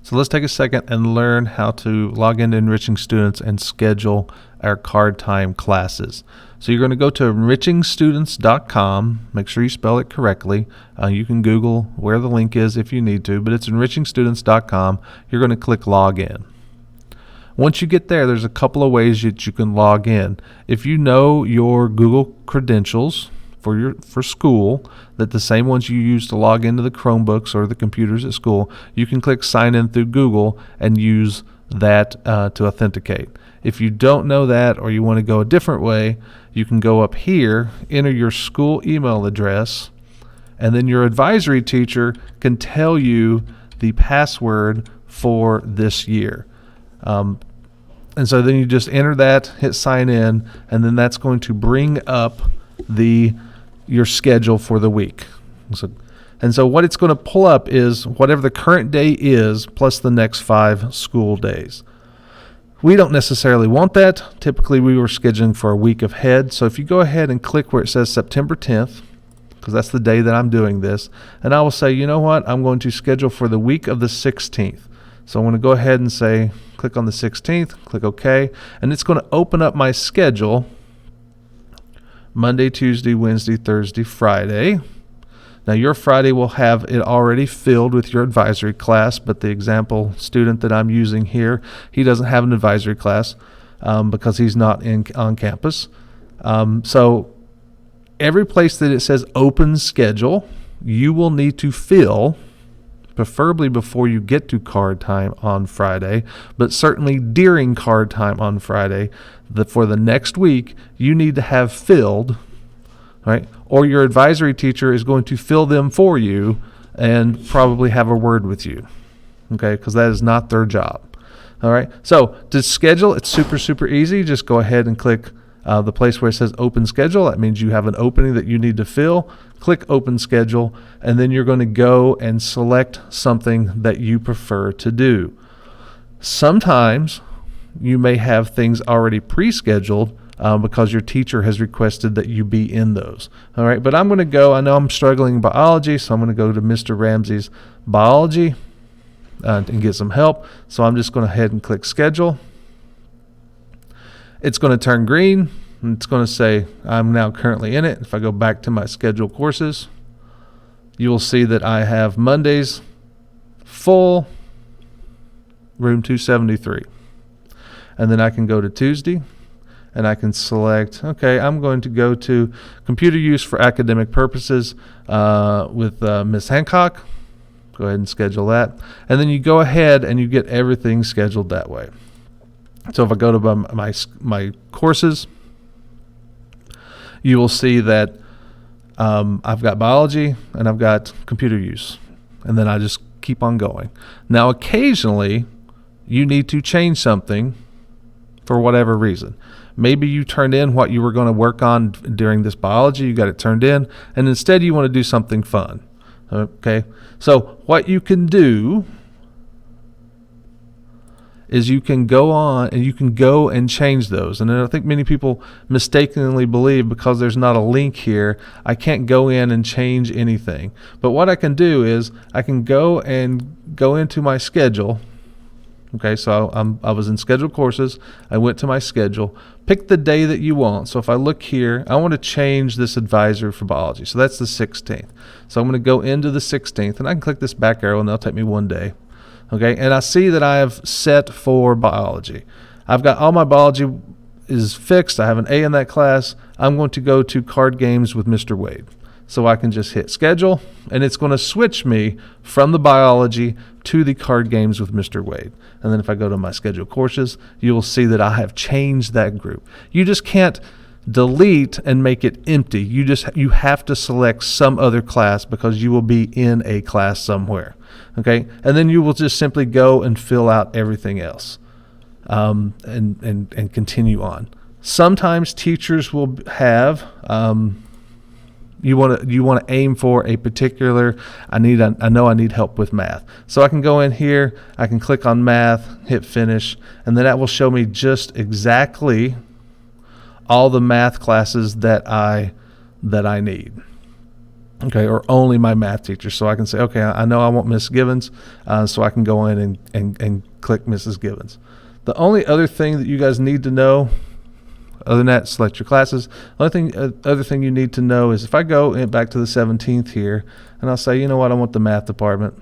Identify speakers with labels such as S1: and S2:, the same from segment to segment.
S1: So let's take a second and learn how to log into Enriching Students and schedule our card time classes. So you're going to go to enrichingstudents.com. Make sure you spell it correctly. You can Google where the link is if you need to, but it's enrichingstudents.com. You're going to click Login. Once you get there, there's a couple of ways that you can log in. If you know your Google credentials for school, that the same ones you use to log into the Chromebooks or the computers at school, you can click Sign In through Google and use that to authenticate. If you don't know that or you want to go a different way, you can go up here, enter your school email address, and then your advisory teacher can tell you the password for this year. And so then you just enter that, hit sign in, and then that's going to bring up your schedule for the week. So what it's going to pull up is whatever the current day is plus the next 5 school days. We don't necessarily want that. Typically we were scheduling for a week ahead. So if you go ahead and click where it says September 10th, because that's the day that I'm doing this, and I will say, you know what, I'm going to schedule for the week of the 16th. So I'm going to go ahead and say, click on the 16th, click OK, and it's going to open up my schedule Monday, Tuesday, Wednesday, Thursday, Friday. Now your Friday will have it already filled with your advisory class, but the example student that I'm using here, he doesn't have an advisory class because he's not on campus. So every place that it says open schedule, you will need to fill, preferably before you get to card time on Friday, but certainly during card time on Friday, for the next week, you need to have filled, right? Or your advisory teacher is going to fill them for you and probably have a word with you, okay? Because that is not their job, all right? So to schedule, it's super easy. Just go ahead and click the place where it says open schedule. That means you have an opening that you need to fill. Click open schedule, and then you're going to go and select something that you prefer to do. Sometimes you may have things already pre-scheduled because your teacher has requested that you be in those. All right, but I'm going to go, I know I'm struggling in biology, so I'm going to go to Mr. Ramsey's biology and get some help. So I'm just going to head and click schedule. It's going to turn green, and it's going to say I'm now currently in it. If I go back to my scheduled courses, you will see that I have Mondays full, room 273. And then I can go to Tuesday, and I can select, okay, I'm going to go to computer use for academic purposes with Ms. Hancock. Go ahead and schedule that. And then you go ahead and you get everything scheduled that way. So if I go to my courses, you will see that I've got biology and I've got computer use. And then I just keep on going. Now, occasionally, you need to change something for whatever reason. Maybe you turned in what you were going to work on during this biology, you got it turned in, and instead you want to do something fun. Okay? So what you can do is you can go on and you can go and change those. And I think many people mistakenly believe because there's not a link here, I can't go in and change anything. But what I can do is I can go into my schedule. Okay, so I was in scheduled courses. I went to my schedule. Pick the day that you want. So if I look here, I want to change this advisor for biology. So that's the 16th. So I'm going to go into the 16th, and I can click this back arrow, and that'll take me one day. Okay, and I see that I have set for biology. I've got all my biology is fixed. I have an A in that class. I'm going to go to card games with Mr. Wade. So I can just hit schedule, and it's going to switch me from the biology to the card games with Mr. Wade. And then if I go to my scheduled courses, you will see that I have changed that group. You just can't delete and make it empty. You have to select some other class because you will be in a class somewhere. Okay, and then you will just simply go and fill out everything else, and continue on. Sometimes teachers will have you want to aim for a particular. I know I need help with math, so I can go in here. I can click on math, hit finish, and then that will show me just exactly all the math classes that I need. Okay, or only my math teacher. So I can say, okay, I know I want Miss Givens, so I can go in and click Mrs. Givens. The only other thing that you guys need to know, other than that, select your classes. Other thing you need to know is if I go back to the 17th here, and I'll say, you know what, I want the math department.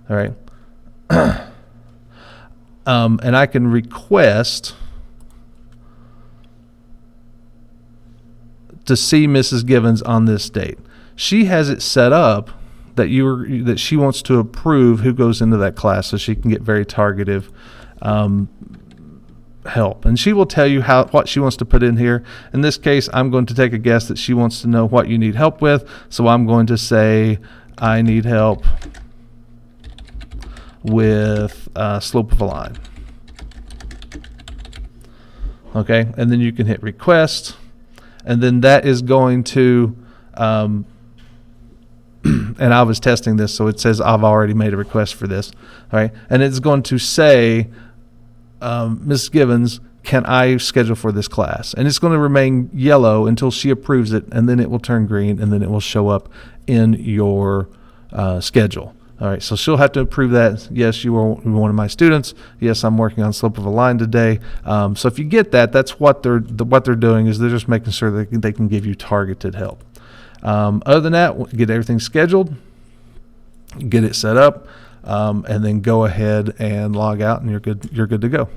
S1: All right. And I can request to see Mrs. Givens on this date. She has it set up that she wants to approve who goes into that class, so she can get very targeted help. And she will tell you what she wants to put in here. In this case, I'm going to take a guess that she wants to know what you need help with. So I'm going to say I need help with slope of a line. Okay, and then you can hit request, and then that is going to and I was testing this, so it says I've already made a request for this. All right, and it's going to say, Ms. Givens, can I schedule for this class? And it's going to remain yellow until she approves it, and then it will turn green, and then it will show up in your schedule. All right, so she'll have to approve that. Yes, you are one of my students. Yes, I'm working on slope of a line today. So if you get that, that's what they're doing, is they're just making sure that they can give you targeted help. Other than that, get everything scheduled, get it set up, and then go ahead and log out, and you're good to go.